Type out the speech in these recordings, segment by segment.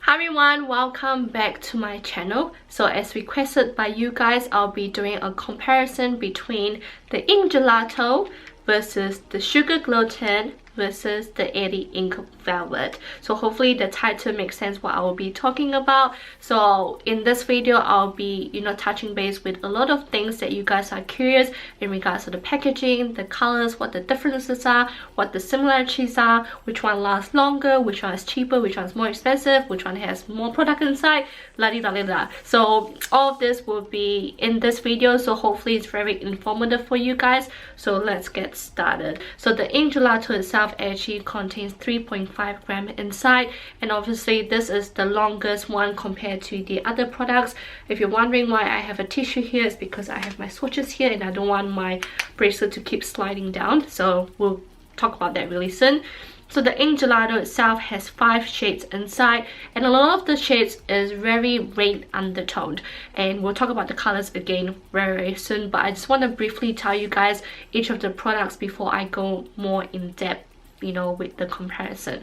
Hi everyone, welcome back to my channel. So as requested by you guys, I'll be doing a comparison between the ink gelato versus the sugar glow tint versus the Airy Velvet. So hopefully the title makes sense what I will be talking about. So in this video, I'll be touching base with a lot of things that you guys are curious in regards to the packaging, the colors, what the differences are, what the similarities are, which one lasts longer, which one is cheaper, which one is more expensive, which one has more product inside, la di da di da. So all of this will be in this video, so hopefully it's very informative for you guys. So let's get started. So the ink gelato itself actually contains 3.5 grams inside, and obviously this is the longest one compared to the other products. If you're wondering why I have a tissue here, it's because I have my swatches here and I don't want my bracelet to keep sliding down, so we'll talk about that really soon. So the ink gelato itself has 5 shades inside, and a lot of the shades is very red undertoned, and we'll talk about the colors again very soon. But I just want to briefly tell you guys each of the products before I go more in depth with the comparison.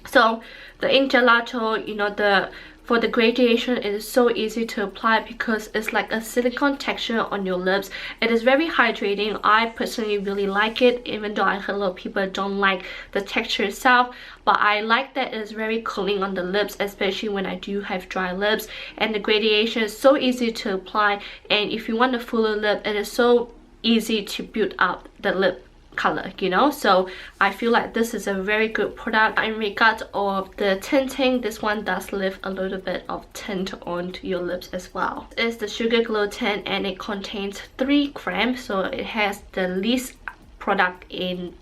So the ink gelato, for the gradation, it is so easy to apply because it's like a silicone texture on your lips. It is very hydrating. I personally really like it, even though I heard a lot of people don't like the texture itself, but I like that it's very cooling on the lips, especially when I do have dry lips. And the gradation is so easy to apply, and if you want a fuller lip, it is so easy to build up the lip color, so I feel like this is a very good product. In regards of the tinting, this one does leave a little bit of tint onto your lips as well. It's the sugar glow tint, and it contains 3 grams, so it has the least product in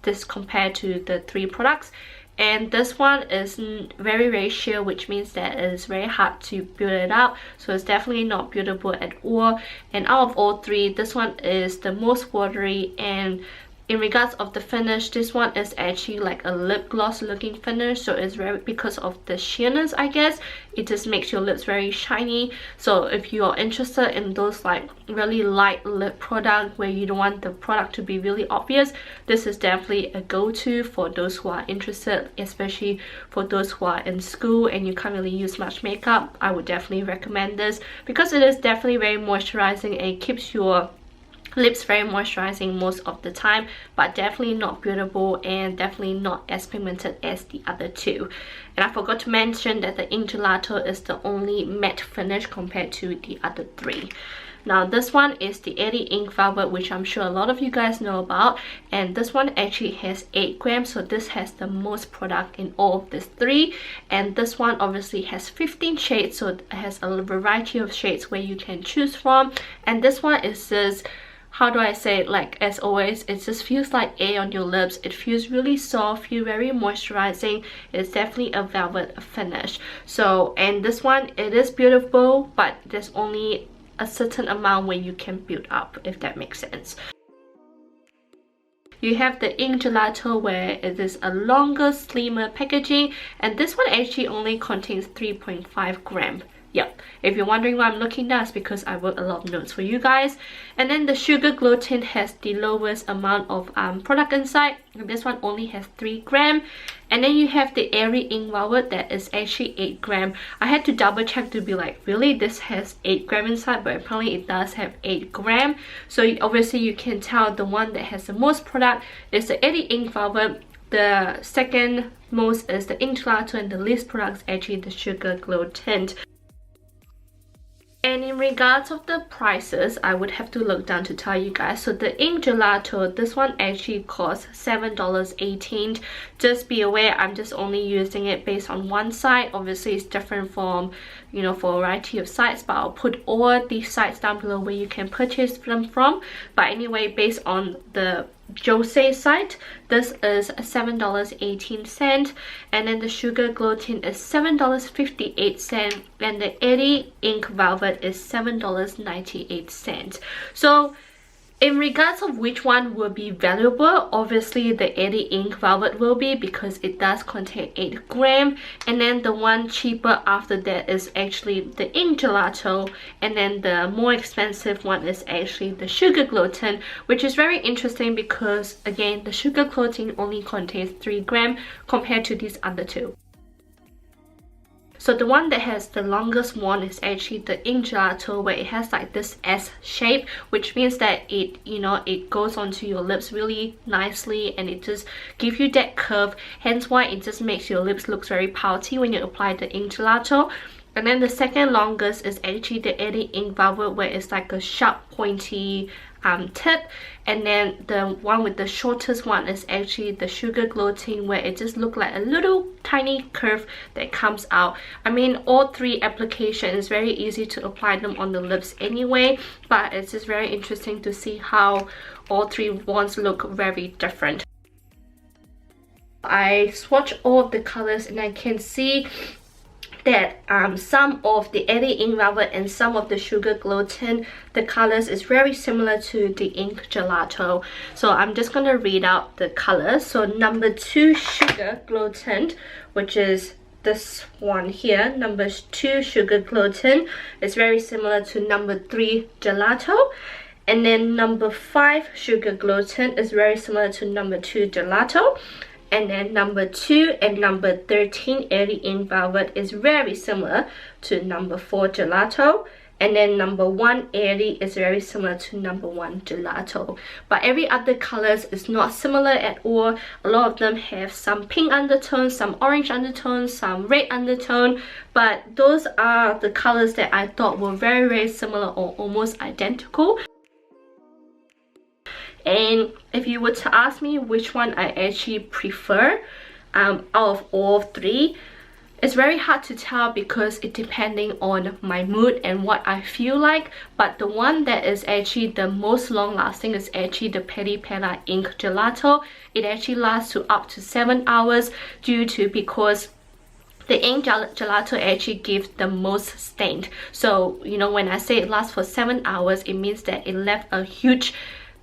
this compared to the 3 products. And this one is very sheer, which means that it is very hard to build it up, so it's definitely not buildable at all. And out of all 3, this one is the most watery. And in regards of the finish, this one is actually like a lip gloss looking finish, so it's very, because of the sheerness, I guess, it just makes your lips very shiny. So if you are interested in those like really light lip product where you don't want the product to be really obvious, this is definitely a go-to for those who are interested, especially for those who are in school and you can't really use much makeup. I would definitely recommend this because it is definitely very moisturizing and it keeps your lips very moisturizing most of the time, but definitely not buildable and definitely not as pigmented as the other 2. And I forgot to mention that the ink gelato is the only matte finish compared to the other 3. Now this one is the Airy Velvet, which I'm sure a lot of you guys know about, and this one actually has 8 grams, so this has the most product in all of these 3. And this one obviously has 15 shades, so it has a variety of shades where you can choose from. And this one is just, how do I say it, like as always, it just feels like air on your lips. It feels really soft, feel very moisturizing. It's definitely a velvet finish. So, and this one, it is beautiful, but there's only a certain amount where you can build up, if that makes sense. You have the ink gelato where it is a longer, slimmer packaging, and this one actually only contains 3.5 grams. Yep, if you're wondering why I'm looking, that's because I wrote a lot of notes for you guys. And then the sugar glow tint has the lowest amount of product inside. This one only has 3 grams. And then you have the Airy Velvet that is actually 8 grams. I had to double check to be like, really, this has 8 grams inside, but apparently it does have 8 grams. So obviously you can tell the one that has the most product is the Airy Velvet. The second most is the ink gelato, and the least product is actually the sugar glow tint. And in regards of the prices, I would have to look down to tell you guys. So the ink gelato, this one actually costs $7.18. Just be aware, I'm just only using it based on one site. Obviously it's different from for a variety of sites, but I'll put all these sites down below where you can purchase them from. But anyway, based on the Jose site, this is $7.18, and then the sugar glow tint is $7.58, and the Airy Velvet is $7.98. So in regards of which one will be valuable, obviously the Airy Velvet will be, because it does contain 8 grams, and then the one cheaper after that is actually the ink gelato, and then the more expensive one is actually the sugar glow tint, which is very interesting because again the sugar glow tint only contains 3 grams compared to these other 2. So the one that has the longest one is actually the Ink Gelato, where it has like this S shape, which means that it, you know, it goes onto your lips really nicely and it just gives you that curve, hence why it just makes your lips look very pouty when you apply the Ink Gelato. And then the second longest is actually the Airy Velvet, where it's like a sharp pointy tip. And then the one with the shortest one is actually the Sugar Glow Tint, where it just looks like a little tiny curve that comes out. I mean, all three applications, very easy to apply them on the lips anyway, but it's just very interesting to see how all three ones look very different. I swatch all of the colors and I can see that some of the Airy Velvet and some of the Sugar Glow Tint, the colors is very similar to the Ink Gelato. So I'm just going to read out the colors. So number 2 Sugar Glow Tint, which is this one here, number 2 Sugar Glow Tint, is very similar to number 3 Gelato. And then number 5 Sugar Glow Tint is very similar to number 2 Gelato. And then number 2 and number 13 Airy Velvet is very similar to number 4 Gelato. And then number 1 Airy is very similar to number 1 Gelato. But every other colors is not similar at all. A lot of them have some pink undertones, some orange undertones, some red undertone. But those are the colors that I thought were very similar or almost identical. And if you were to ask me which one I actually prefer out of all three, it's very hard to tell because it depending on my mood and what I feel like. But the one that is actually the most long lasting is actually the Peripera Ink Gelato. It actually lasts to up to 7 hours because the Ink Gelato actually gives the most stain. So, you know, when I say it lasts for 7 hours, it means that it left a huge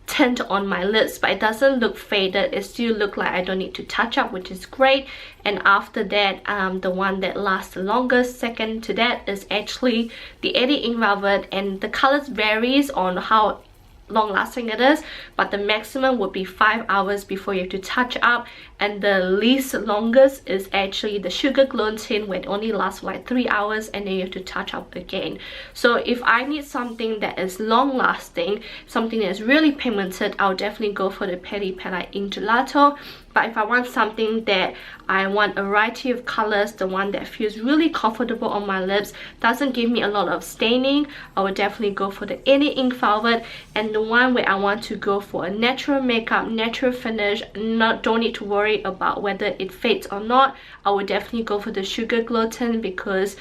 tint on my lips, but it doesn't look faded. It still look like I don't need to touch up, which is great. And after that, the one that lasts the longest, second to that, is actually the Airy Velvet, and the colors varies on how long lasting it is, but the maximum would be 5 hours before you have to touch up, and the least longest is actually the Sugar Glow Tint, where it only lasts for like 3 hours and then you have to touch up again. So if I need something that is long lasting, something that's really pigmented, I'll definitely go for the Peripera Ink Gelato. But if I want something that I want a variety of colors, the one that feels really comfortable on my lips, doesn't give me a lot of staining, I would definitely go for the Airy Velvet. And the one where I want to go for a natural makeup, natural finish, don't need to worry about whether it fades or not, I would definitely go for the Sugar Glow Tint, because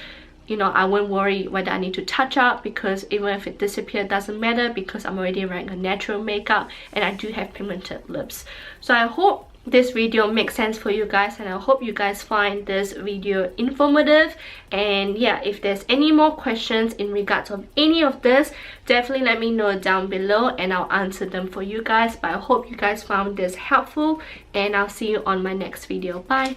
you know, I won't worry whether I need to touch up, because even if it disappears, doesn't matter because I'm already wearing a natural makeup and I do have pigmented lips. So I hope this video makes sense for you guys, and I hope you guys find this video informative. And yeah, if there's any more questions in regards of any of this, definitely let me know down below and I'll answer them for you guys. But I hope you guys found this helpful, and I'll see you on my next video. Bye.